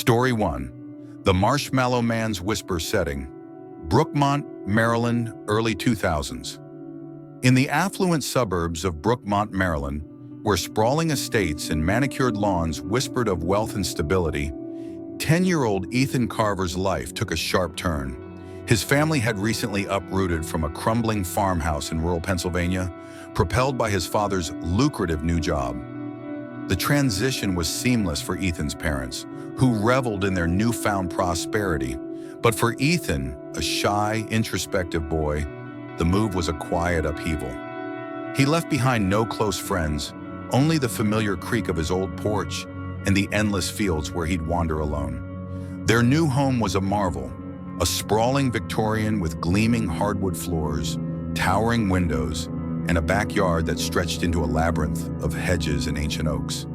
Story 1. The Marshmallow Man's Whisper Setting. Brookmont, Maryland, early 2000s. In the affluent suburbs of Brookmont, Maryland, where sprawling estates and manicured lawns whispered of wealth and stability, 10-year-old Ethan Carver's life took a sharp turn. His family had recently uprooted from a crumbling farmhouse in rural Pennsylvania, propelled by his father's lucrative new job. The transition was seamless for Ethan's parents, who reveled in their newfound prosperity. But for Ethan, a shy, introspective boy, the move was a quiet upheaval. He left behind no close friends, only the familiar creak of his old porch and the endless fields where he'd wander alone. Their new home was a marvel, a sprawling Victorian with gleaming hardwood floors, towering windows, and a backyard that stretched into a labyrinth of hedges and ancient oaks.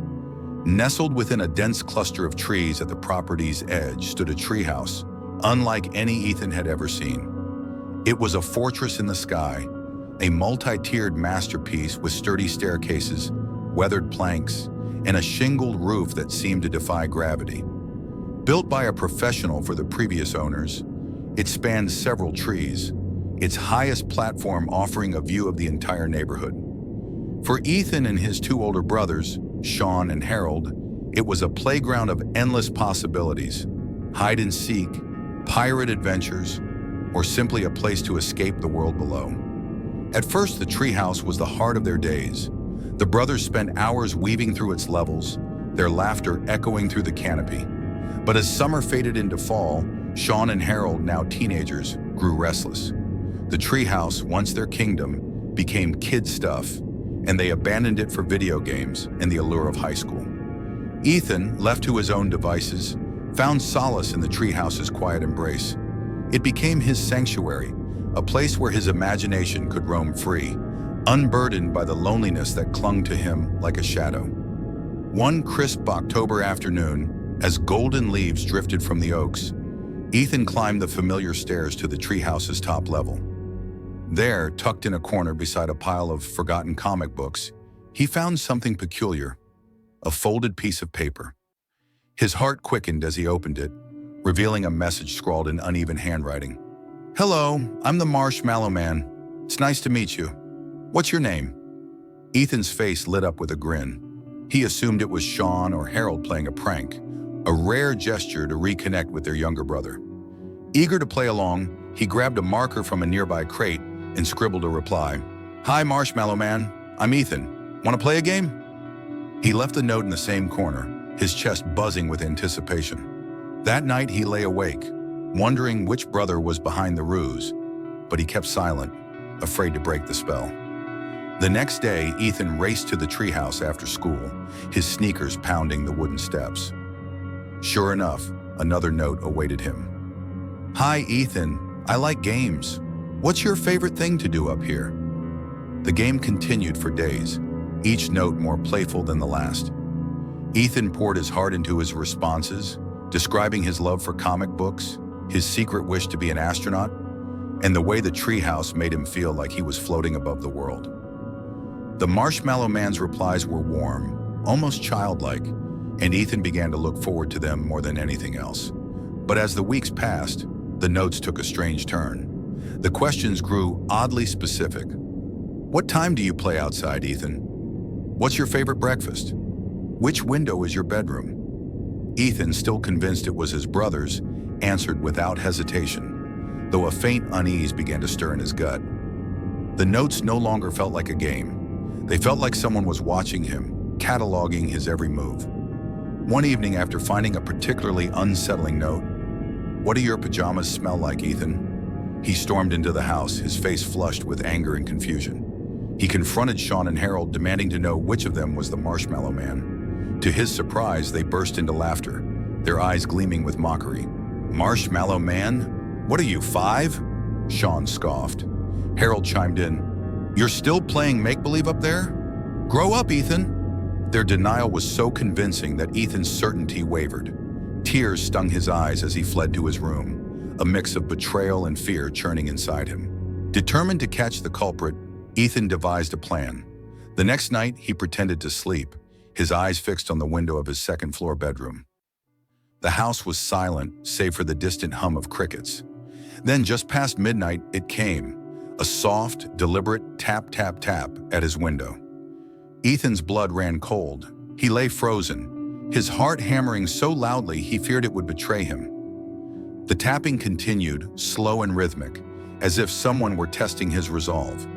Nestled within a dense cluster of trees at the property's edge stood a treehouse, unlike any Ethan had ever seen. It was a fortress in the sky, a multi-tiered masterpiece with sturdy staircases, weathered planks, and a shingled roof that seemed to defy gravity. Built by a professional for the previous owners, it spanned several trees, its highest platform offering a view of the entire neighborhood. For Ethan and his two older brothers, Sean and Harold, it was a playground of endless possibilities: hide and seek, pirate adventures, or simply a place to escape the world below. At first, the treehouse was the heart of their days. The brothers spent hours weaving through its levels, their laughter echoing through the canopy. But as summer faded into fall, Sean and Harold, now teenagers, grew restless. The treehouse, once their kingdom, became kid stuff, and they abandoned it for video games and the allure of high school. Ethan, left to his own devices, found solace in the treehouse's quiet embrace. It became his sanctuary, a place where his imagination could roam free, unburdened by the loneliness that clung to him like a shadow. One crisp October afternoon, as golden leaves drifted from the oaks, Ethan climbed the familiar stairs to the treehouse's top level. There, tucked in a corner beside a pile of forgotten comic books, he found something peculiar: a folded piece of paper. His heart quickened as he opened it, revealing a message scrawled in uneven handwriting. "Hello, I'm the Marshmallow Man. It's nice to meet you. What's your name?" Ethan's face lit up with a grin. He assumed it was Sean or Harold playing a prank, a rare gesture to reconnect with their younger brother. Eager to play along, he grabbed a marker from a nearby crate and scribbled a reply. "Hi, Marshmallow Man. I'm Ethan. Want to play a game?" He left the note in the same corner, his chest buzzing with anticipation. That night he lay awake, wondering which brother was behind the ruse, but he kept silent, afraid to break the spell. The next day, Ethan raced to the treehouse after school, his sneakers pounding the wooden steps. Sure enough, another note awaited him. "Hi, Ethan. I like games. What's your favorite thing to do up here?" The game continued for days, each note more playful than the last. Ethan poured his heart into his responses, describing his love for comic books, his secret wish to be an astronaut, and the way the treehouse made him feel like he was floating above the world. The Marshmallow Man's replies were warm, almost childlike, and Ethan began to look forward to them more than anything else. But as the weeks passed, the notes took a strange turn. The questions grew oddly specific. "What time do you play outside, Ethan? What's your favorite breakfast? Which window is your bedroom?" Ethan, still convinced it was his brother's, answered without hesitation, though a faint unease began to stir in his gut. The notes no longer felt like a game. They felt like someone was watching him, cataloging his every move. One evening, after finding a particularly unsettling note, "What do your pajamas smell like, Ethan?" he stormed into the house, his face flushed with anger and confusion. He confronted Sean and Harold, demanding to know which of them was the Marshmallow Man. To his surprise, they burst into laughter, their eyes gleaming with mockery. "Marshmallow Man? What are you, 5?" Sean scoffed. Harold chimed in, "You're still playing make-believe up there? Grow up, Ethan." Their denial was so convincing that Ethan's certainty wavered. Tears stung his eyes as he fled to his room, a mix of betrayal and fear churning inside him. Determined to catch the culprit, Ethan devised a plan. The next night, he pretended to sleep, his eyes fixed on the window of his second-floor bedroom. The house was silent, save for the distant hum of crickets. Then, just past midnight, it came, a soft, deliberate tap, tap, tap at his window. Ethan's blood ran cold. He lay frozen, his heart hammering so loudly he feared it would betray him. The tapping continued, slow and rhythmic, as if someone were testing his resolve.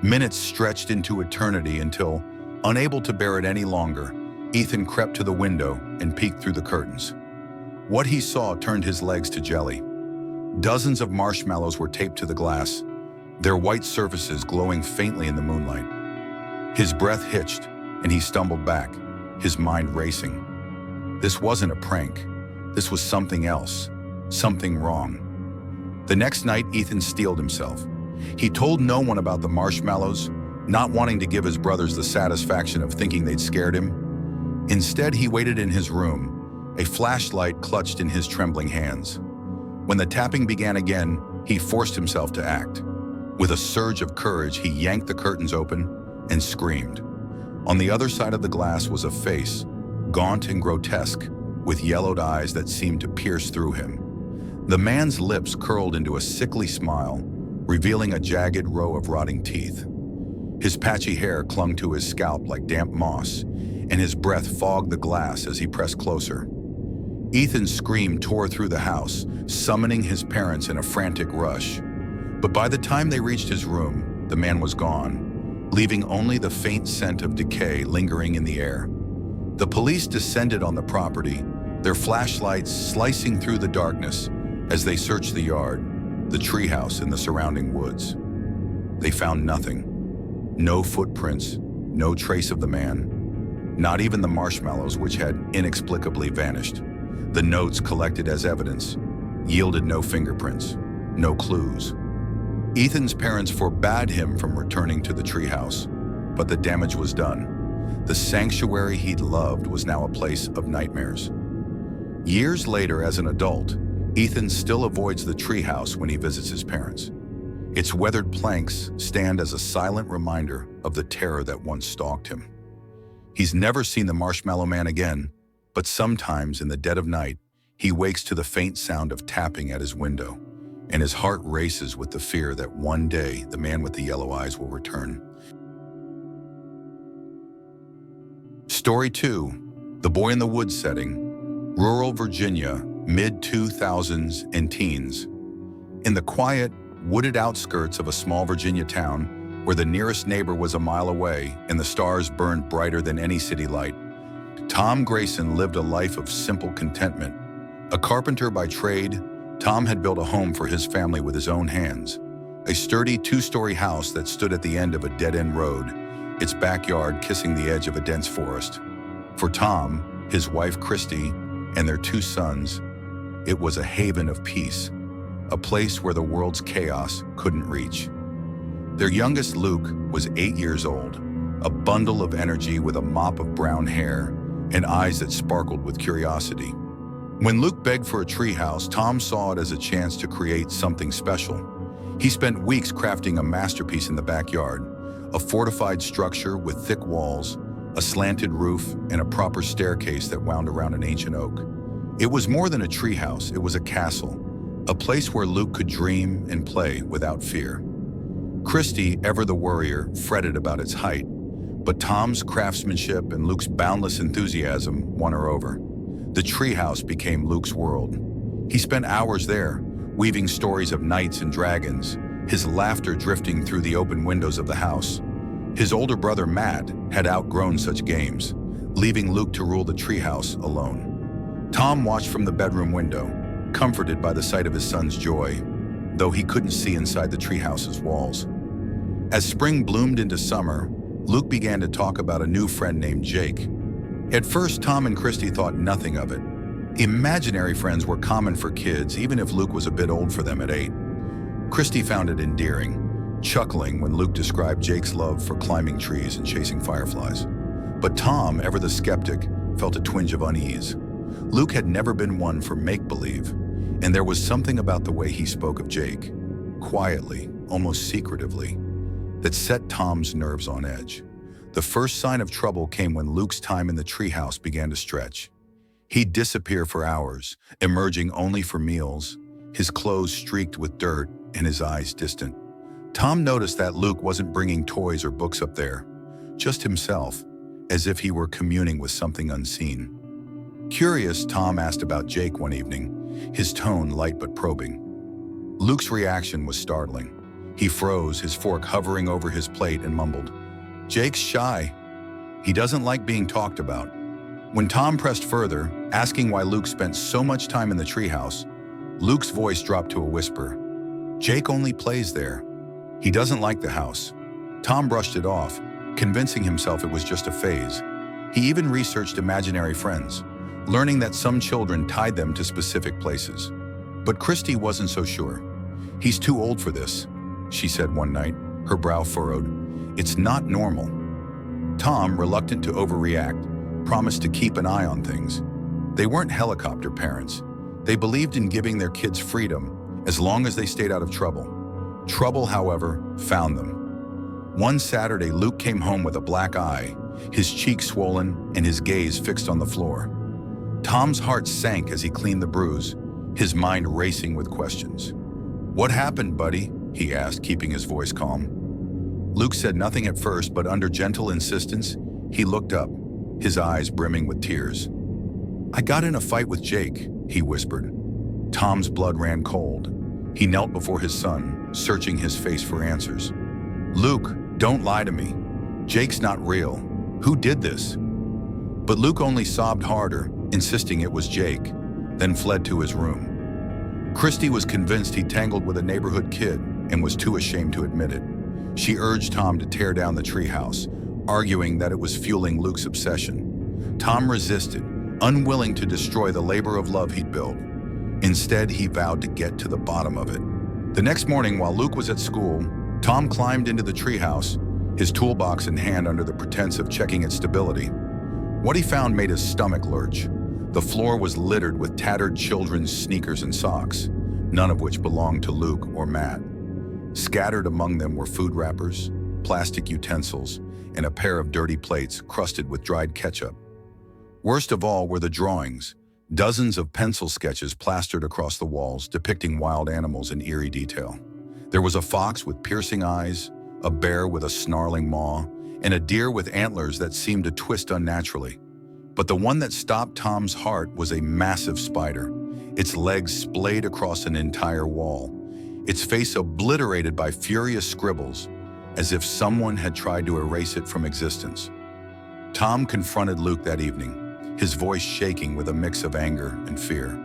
Minutes stretched into eternity until, unable to bear it any longer, Ethan crept to the window and peeked through the curtains. What he saw turned his legs to jelly. Dozens of marshmallows were taped to the glass, their white surfaces glowing faintly in the moonlight. His breath hitched, and he stumbled back, his mind racing. This wasn't a prank. This was something else, something wrong. The next night, Ethan steeled himself. He told no one about the marshmallows, not wanting to give his brothers the satisfaction of thinking they'd scared him. Instead, he waited in his room, a flashlight clutched in his trembling hands. When the tapping began again, he forced himself to act. With a surge of courage, he yanked the curtains open and screamed. On the other side of the glass was a face, gaunt and grotesque, with yellowed eyes that seemed to pierce through him. The man's lips curled into a sickly smile, revealing a jagged row of rotting teeth. His patchy hair clung to his scalp like damp moss, and his breath fogged the glass as he pressed closer. Ethan's scream tore through the house, summoning his parents in a frantic rush. But by the time they reached his room, the man was gone, leaving only the faint scent of decay lingering in the air. The police descended on the property, their flashlights slicing through the darkness as they searched the yard, the treehouse, and the surrounding woods. They found nothing. No footprints, no trace of the man, not even the marshmallows which had inexplicably vanished. The notes collected as evidence yielded no fingerprints, no clues. Ethan's parents forbade him from returning to the treehouse, but the damage was done. The sanctuary he'd loved was now a place of nightmares. Years later, as an adult, Ethan still avoids the treehouse when he visits his parents. Its weathered planks stand as a silent reminder of the terror that once stalked him. He's never seen the Marshmallow Man again, but sometimes in the dead of night, he wakes to the faint sound of tapping at his window, and his heart races with the fear that one day the man with the yellow eyes will return. Story 2, The Boy in the Woods setting, rural Virginia, mid-2000s and teens. In the quiet, wooded outskirts of a small Virginia town, where the nearest neighbor was a mile away and the stars burned brighter than any city light, Tom Grayson lived a life of simple contentment. A carpenter by trade, Tom had built a home for his family with his own hands, a sturdy two-story house that stood at the end of a dead-end road, its backyard kissing the edge of a dense forest. For Tom, his wife Christy, and their 2 sons, it was a haven of peace, a place where the world's chaos couldn't reach. Their youngest, Luke, was 8 years old, a bundle of energy with a mop of brown hair and eyes that sparkled with curiosity. When Luke begged for a treehouse, Tom saw it as a chance to create something special. He spent weeks crafting a masterpiece in the backyard, a fortified structure with thick walls, a slanted roof, and a proper staircase that wound around an ancient oak. It was more than a treehouse, it was a castle, a place where Luke could dream and play without fear. Christy, ever the worrier, fretted about its height, but Tom's craftsmanship and Luke's boundless enthusiasm won her over. The treehouse became Luke's world. He spent hours there, weaving stories of knights and dragons, his laughter drifting through the open windows of the house. His older brother, Matt, had outgrown such games, leaving Luke to rule the treehouse alone. Tom watched from the bedroom window, comforted by the sight of his son's joy, though he couldn't see inside the treehouse's walls. As spring bloomed into summer, Luke began to talk about a new friend named Jake. At first, Tom and Christy thought nothing of it. Imaginary friends were common for kids, even if Luke was a bit old for them at 8. Christy found it endearing, chuckling when Luke described Jake's love for climbing trees and chasing fireflies. But Tom, ever the skeptic, felt a twinge of unease. Luke had never been one for make-believe, and there was something about the way he spoke of Jake, quietly, almost secretively, that set Tom's nerves on edge. The first sign of trouble came when Luke's time in the treehouse began to stretch. He'd disappear for hours, emerging only for meals, his clothes streaked with dirt and his eyes distant. Tom noticed that Luke wasn't bringing toys or books up there, just himself, as if he were communing with something unseen. Curious, Tom asked about Jake one evening, his tone light but probing. Luke's reaction was startling. He froze, his fork hovering over his plate, and mumbled, "Jake's shy. He doesn't like being talked about." When Tom pressed further, asking why Luke spent so much time in the treehouse, Luke's voice dropped to a whisper. "Jake only plays there. He doesn't like the house." Tom brushed it off, convincing himself it was just a phase. He even researched imaginary friends, learning that some children tied them to specific places. But Christy wasn't so sure. "He's too old for this," she said one night, her brow furrowed. "It's not normal." Tom, reluctant to overreact, promised to keep an eye on things. They weren't helicopter parents. They believed in giving their kids freedom as long as they stayed out of trouble. Trouble, however, found them. One Saturday, Luke came home with a black eye, his cheek swollen and his gaze fixed on the floor. Tom's heart sank as he cleaned the bruise, his mind racing with questions. "What happened, buddy?" he asked, keeping his voice calm. Luke said nothing at first, but under gentle insistence, he looked up, his eyes brimming with tears. "I got in a fight with Jake," he whispered. Tom's blood ran cold. He knelt before his son, searching his face for answers. "Luke, don't lie to me. Jake's not real. Who did this?" But Luke only sobbed harder, insisting it was Jake, then fled to his room. Christy was convinced he tangled with a neighborhood kid and was too ashamed to admit it. She urged Tom to tear down the treehouse, arguing that it was fueling Luke's obsession. Tom resisted, unwilling to destroy the labor of love he'd built. Instead, he vowed to get to the bottom of it. The next morning, while Luke was at school, Tom climbed into the treehouse, his toolbox in hand under the pretense of checking its stability. What he found made his stomach lurch. The floor was littered with tattered children's sneakers and socks, none of which belonged to Luke or Matt. Scattered among them were food wrappers, plastic utensils, and a pair of dirty plates crusted with dried ketchup. Worst of all were the drawings, dozens of pencil sketches plastered across the walls depicting wild animals in eerie detail. There was a fox with piercing eyes, a bear with a snarling maw, and a deer with antlers that seemed to twist unnaturally. But the one that stopped Tom's heart was a massive spider, its legs splayed across an entire wall, its face obliterated by furious scribbles, as if someone had tried to erase it from existence. Tom confronted Luke that evening, his voice shaking with a mix of anger and fear.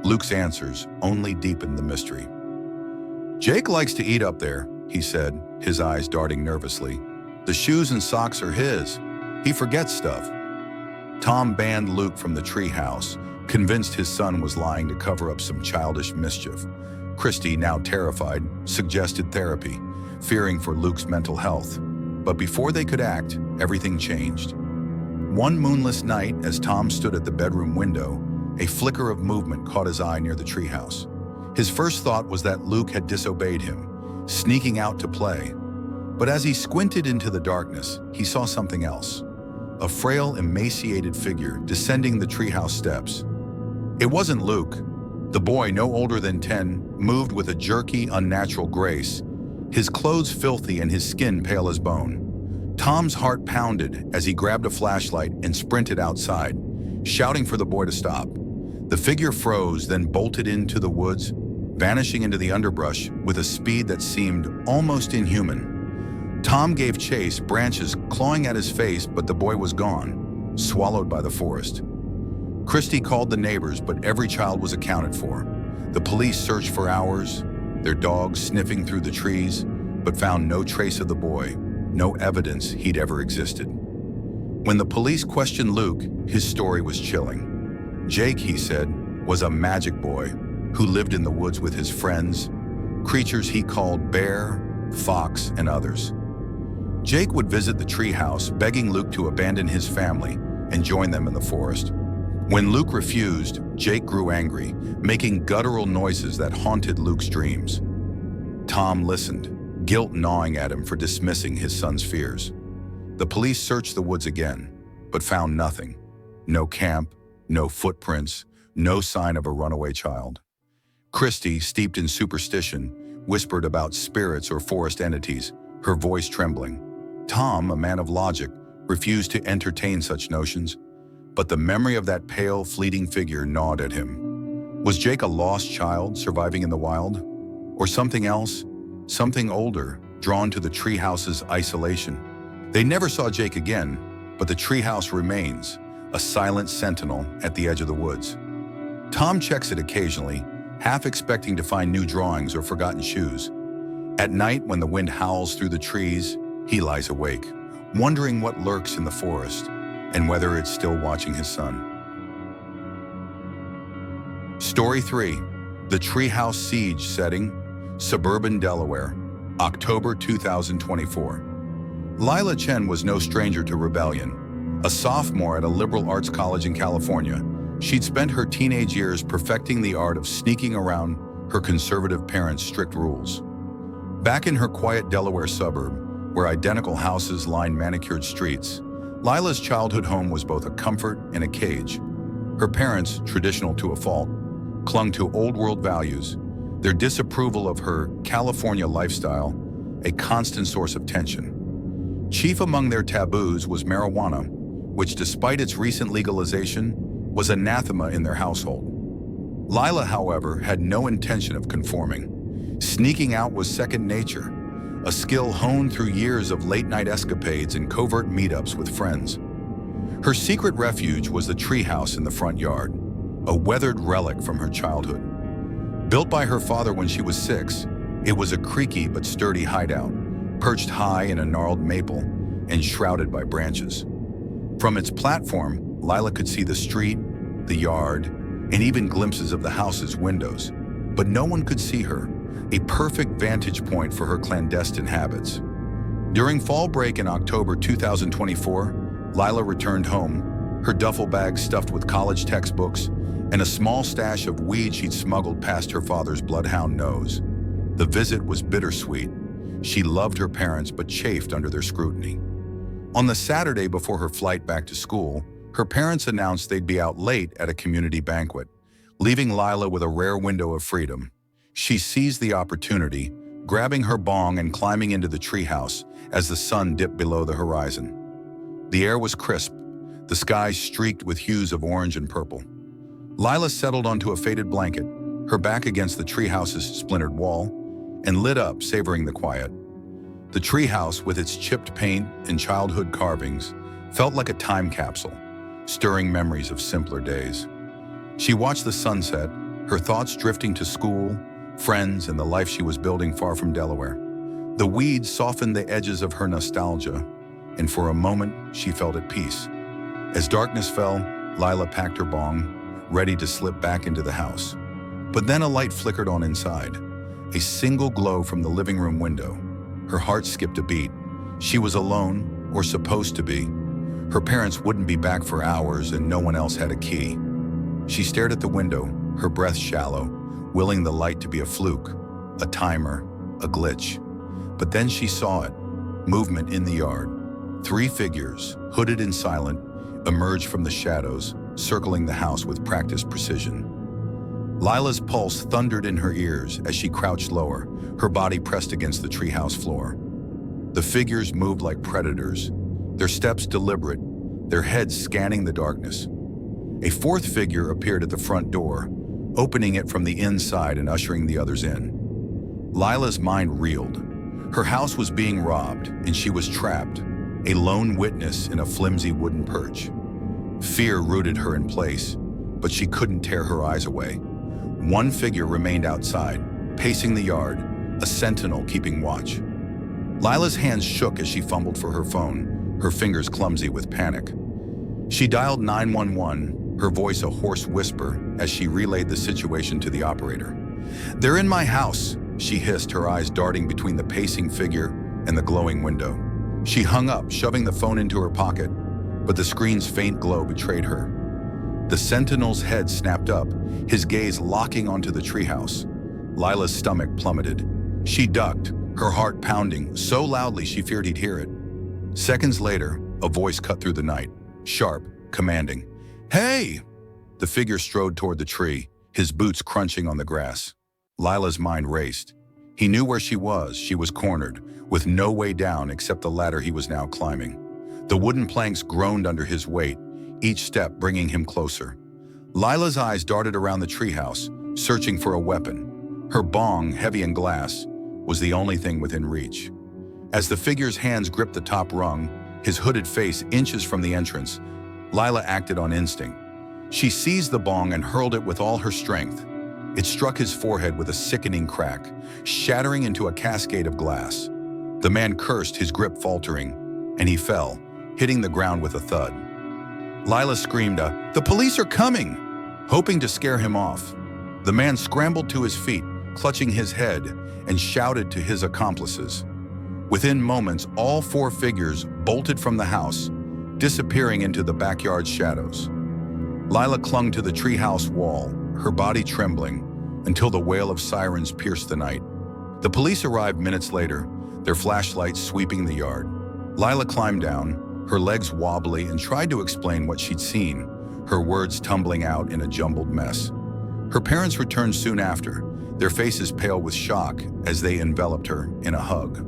Luke's answers only deepened the mystery. "Jake likes to eat up there," he said, his eyes darting nervously. "The shoes and socks are his. He forgets stuff." Tom banned Luke from the treehouse, convinced his son was lying to cover up some childish mischief. Christy, now terrified, suggested therapy, fearing for Luke's mental health. But before they could act, everything changed. One moonless night, as Tom stood at the bedroom window, a flicker of movement caught his eye near the treehouse. His first thought was that Luke had disobeyed him, sneaking out to play. But as he squinted into the darkness, he saw something else. A frail, emaciated figure descending the treehouse steps. It wasn't Luke. The boy, no older than 10, moved with a jerky, unnatural grace, his clothes filthy and his skin pale as bone. Tom's heart pounded as he grabbed a flashlight and sprinted outside, shouting for the boy to stop. The figure froze, then bolted into the woods, vanishing into the underbrush with a speed that seemed almost inhuman. Tom gave chase, branches clawing at his face, but the boy was gone, swallowed by the forest. Christy called the neighbors, but every child was accounted for. The police searched for hours, their dogs sniffing through the trees, but found no trace of the boy, no evidence he'd ever existed. When the police questioned Luke, his story was chilling. Jake, he said, was a magic boy who lived in the woods with his friends, creatures he called bear, fox, and others. Jake would visit the treehouse, begging Luke to abandon his family and join them in the forest. When Luke refused, Jake grew angry, making guttural noises that haunted Luke's dreams. Tom listened, guilt gnawing at him for dismissing his son's fears. The police searched the woods again, but found nothing. No camp, No footprints, no sign of a runaway child. Christy, steeped in superstition, whispered about spirits or forest entities, her voice trembling. Tom, a man of logic, refused to entertain such notions, but the memory of that pale, fleeting figure gnawed at him. Was Jake a lost child surviving in the wild? Or something else? Something older, drawn to the treehouse's isolation? They never saw Jake again, but the treehouse remains, a silent sentinel at the edge of the woods. Tom checks it occasionally, half expecting to find new drawings or forgotten shoes. At night, when the wind howls through the trees, he lies awake, wondering what lurks in the forest and whether it's still watching his son. Story 3. The Treehouse Siege. Setting: suburban Delaware, October 2024. Lila Chen was no stranger to rebellion. A sophomore at a liberal arts college in California, she'd spent her teenage years perfecting the art of sneaking around her conservative parents' strict rules. Back in her quiet Delaware suburb, where identical houses lined manicured streets, Lila's childhood home was both a comfort and a cage. Her parents, traditional to a fault, clung to old-world values, their disapproval of her California lifestyle a constant source of tension. Chief among their taboos was marijuana, which, despite its recent legalization, was anathema in their household. Lila, however, had no intention of conforming. Sneaking out was second nature, a skill honed through years of late-night escapades and covert meetups with friends. Her secret refuge was the treehouse in the front yard, a weathered relic from her childhood. Built by her father when she was 6, it was a creaky but sturdy hideout, perched high in a gnarled maple and shrouded by branches. From its platform, Lila could see the street, the yard, and even glimpses of the house's windows. But no one could see her, a perfect vantage point for her clandestine habits. During fall break in October 2024, Lila returned home, her duffel bag stuffed with college textbooks and a small stash of weed she'd smuggled past her father's bloodhound nose. The visit was bittersweet. She loved her parents but chafed under their scrutiny. On the Saturday before her flight back to school, her parents announced they'd be out late at a community banquet, leaving Lila with a rare window of freedom. She seized the opportunity, grabbing her bong and climbing into the treehouse as the sun dipped below the horizon. The air was crisp, the sky streaked with hues of orange and purple. Lila settled onto a faded blanket, her back against the treehouse's splintered wall, and lit up, savoring the quiet. The treehouse, with its chipped paint and childhood carvings, felt like a time capsule, stirring memories of simpler days. She watched the sunset, her thoughts drifting to school, friends, and the life she was building far from Delaware. The weeds softened the edges of her nostalgia, and for a moment, she felt at peace. As darkness fell, Lila packed her bong, ready to slip back into the house. But then a light flickered on inside, a single glow from the living room window. Her heart skipped a beat. She was alone, or supposed to be. Her parents wouldn't be back for hours, and no one else had a key. She stared at the window, her breath shallow, willing the light to be a fluke, a timer, a glitch. But then she saw it, movement in the yard. 3 figures, hooded and silent, emerged from the shadows, circling the house with practiced precision. Lila's pulse thundered in her ears as she crouched lower, her body pressed against the treehouse floor. The figures moved like predators, their steps deliberate, their heads scanning the darkness. A 4th figure appeared at the front door, opening it from the inside and ushering the others in. Lila's mind reeled. Her house was being robbed, and she was trapped, a lone witness in a flimsy wooden perch. Fear rooted her in place, but she couldn't tear her eyes away. One figure remained outside, pacing the yard, a sentinel keeping watch. Lila's hands shook as she fumbled for her phone, her fingers clumsy with panic. She dialed 911, her voice a hoarse whisper as she relayed the situation to the operator. "They're in my house," she hissed, her eyes darting between the pacing figure and the glowing window. She hung up, shoving the phone into her pocket, but the screen's faint glow betrayed her. The sentinel's head snapped up, his gaze locking onto the treehouse. Lila's stomach plummeted. She ducked, her heart pounding so loudly she feared he'd hear it. Seconds later, a voice cut through the night, sharp, commanding. "Hey!" The figure strode toward the tree, his boots crunching on the grass. Lila's mind raced. He knew where she was. She was cornered, with no way down except the ladder he was now climbing. The wooden planks groaned under his weight, each step bringing him closer. Lila's eyes darted around the treehouse, searching for a weapon. Her bong, heavy in glass, was the only thing within reach. As the figure's hands gripped the top rung, his hooded face inches from the entrance, Lila acted on instinct. She seized the bong and hurled it with all her strength. It struck his forehead with a sickening crack, shattering into a cascade of glass. The man cursed, his grip faltering, and he fell, hitting the ground with a thud. Lila screamed, "The police are coming!" hoping to scare him off. The man scrambled to his feet, clutching his head, and shouted to his accomplices. Within moments, all four figures bolted from the house, disappearing into the backyard's shadows. Lila clung to the treehouse wall, her body trembling, until the wail of sirens pierced the night. The police arrived minutes later, their flashlights sweeping the yard. Lila climbed down, her legs wobbly, and tried to explain what she'd seen, her words tumbling out in a jumbled mess. Her parents returned soon after, their faces pale with shock as they enveloped her in a hug.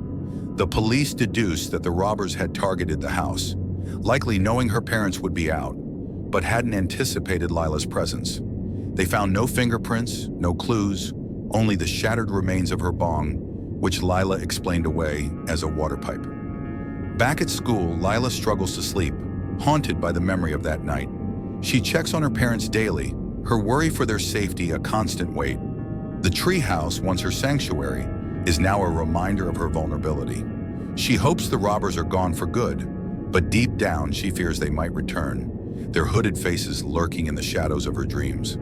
The police deduced that the robbers had targeted the house, likely knowing her parents would be out, but hadn't anticipated Lila's presence. They found no fingerprints, no clues, only the shattered remains of her bong, which Lila explained away as a water pipe. Back at school, Lila struggles to sleep, haunted by the memory of that night. She checks on her parents daily, her worry for their safety a constant weight. The treehouse, once her sanctuary, is now a reminder of her vulnerability. She hopes the robbers are gone for good, but deep down she fears they might return, their hooded faces lurking in the shadows of her dreams.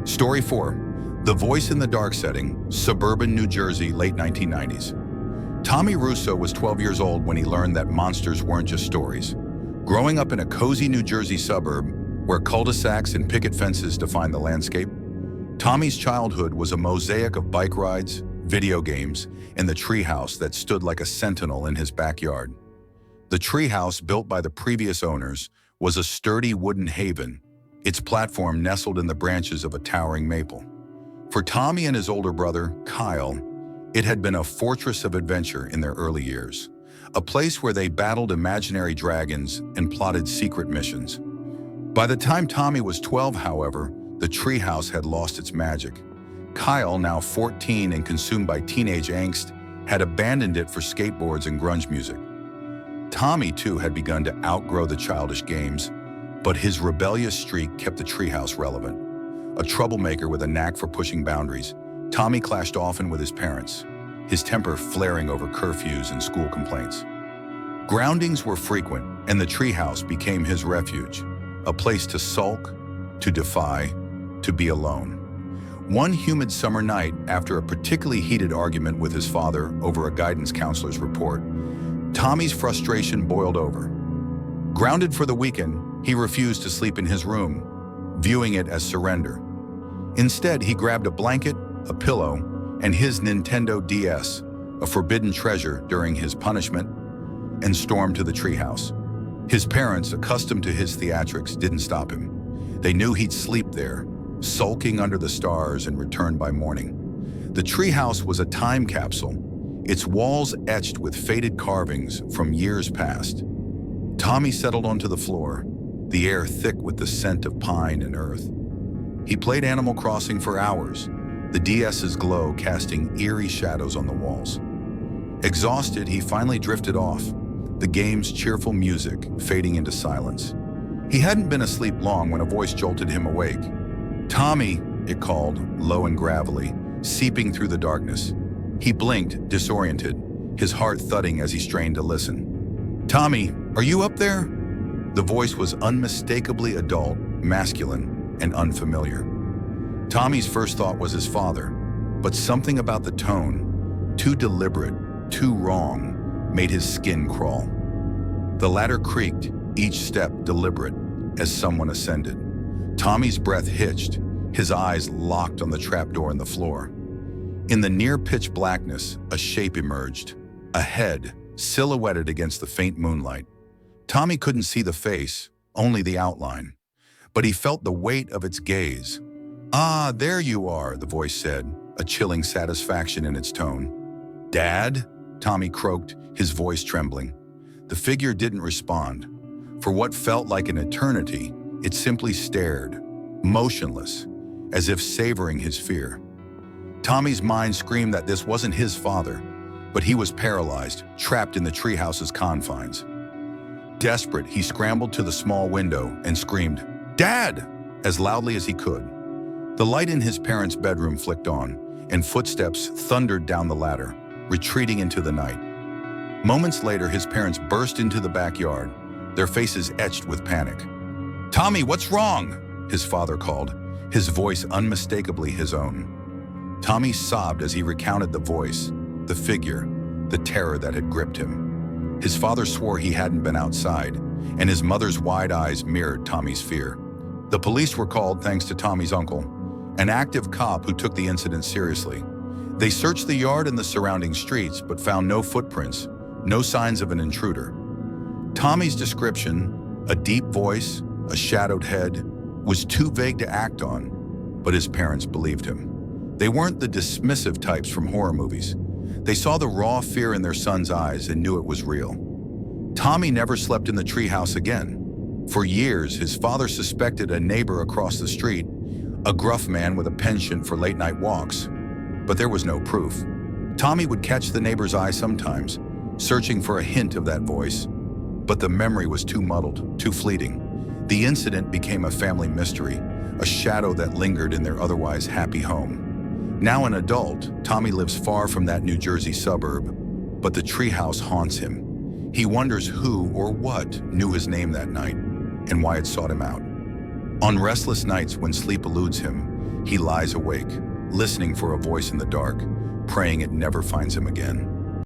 Story 4. The Voice in the Dark setting, suburban New Jersey, late 1990s. Tommy Russo was 12 years old when he learned that monsters weren't just stories. Growing up in a cozy New Jersey suburb, where cul-de-sacs and picket fences define the landscape, Tommy's childhood was a mosaic of bike rides, video games, and the treehouse that stood like a sentinel in his backyard. The treehouse, built by the previous owners, was a sturdy wooden haven, its platform nestled in the branches of a towering maple. For Tommy and his older brother, Kyle, it had been a fortress of adventure in their early years, a place where they battled imaginary dragons and plotted secret missions. By the time Tommy was 12, however, the treehouse had lost its magic. Kyle, now 14 and consumed by teenage angst, had abandoned it for skateboards and grunge music. Tommy, too, had begun to outgrow the childish games, but his rebellious streak kept the treehouse relevant. A troublemaker with a knack for pushing boundaries, Tommy clashed often with his parents, his temper flaring over curfews and school complaints. Groundings were frequent, and the treehouse became his refuge, a place to sulk, to defy, to be alone. One humid summer night, after a particularly heated argument with his father over a guidance counselor's report, Tommy's frustration boiled over. Grounded for the weekend, he refused to sleep in his room, viewing it as surrender. Instead, he grabbed a blanket, a pillow, and his Nintendo DS, a forbidden treasure during his punishment, and stormed to the treehouse. His parents, accustomed to his theatrics, didn't stop him. They knew he'd sleep there, sulking under the stars, and return by morning. The treehouse was a time capsule, its walls etched with faded carvings from years past. Tommy settled onto the floor, the air thick with the scent of pine and earth. He played Animal Crossing for hours, the DS's glow casting eerie shadows on the walls. Exhausted, he finally drifted off, the game's cheerful music fading into silence. He hadn't been asleep long when a voice jolted him awake. "Tommy," it called, low and gravelly, seeping through the darkness. He blinked, disoriented, his heart thudding as he strained to listen. "Tommy, are you up there?" The voice was unmistakably adult, masculine, and unfamiliar. Tommy's first thought was his father, but something about the tone, too deliberate, too wrong, made his skin crawl. The ladder creaked, each step deliberate, as someone ascended. Tommy's breath hitched, his eyes locked on the trapdoor in the floor. In the near-pitch blackness, a shape emerged, a head, silhouetted against the faint moonlight. Tommy couldn't see the face, only the outline, but he felt the weight of its gaze. "Ah, there you are," the voice said, a chilling satisfaction in its tone. "Dad?" Tommy croaked, his voice trembling. The figure didn't respond. For what felt like an eternity, it simply stared, motionless, as if savoring his fear. Tommy's mind screamed that this wasn't his father, but he was paralyzed, trapped in the treehouse's confines. Desperate, he scrambled to the small window and screamed, "Dad!" as loudly as he could. The light in his parents' bedroom flicked on, and footsteps thundered down the ladder, retreating into the night. Moments later, his parents burst into the backyard, their faces etched with panic. "Tommy, what's wrong?" his father called, his voice unmistakably his own. Tommy sobbed as he recounted the voice, the figure, the terror that had gripped him. His father swore he hadn't been outside, and his mother's wide eyes mirrored Tommy's fear. The police were called thanks to Tommy's uncle, an active cop who took the incident seriously. They searched the yard and the surrounding streets, but found no footprints, no signs of an intruder. Tommy's description, a deep voice, a shadowed head, was too vague to act on, but his parents believed him. They weren't the dismissive types from horror movies. They saw the raw fear in their son's eyes and knew it was real. Tommy never slept in the treehouse again. For years, his father suspected a neighbor across the street, a gruff man with a penchant for late-night walks, but there was no proof. Tommy would catch the neighbor's eye sometimes, searching for a hint of that voice, but the memory was too muddled, too fleeting. The incident became a family mystery, a shadow that lingered in their otherwise happy home. Now an adult, Tommy lives far from that New Jersey suburb, but the treehouse haunts him. He wonders who or what knew his name that night and why it sought him out. On restless nights when sleep eludes him, he lies awake, listening for a voice in the dark, praying it never finds him again.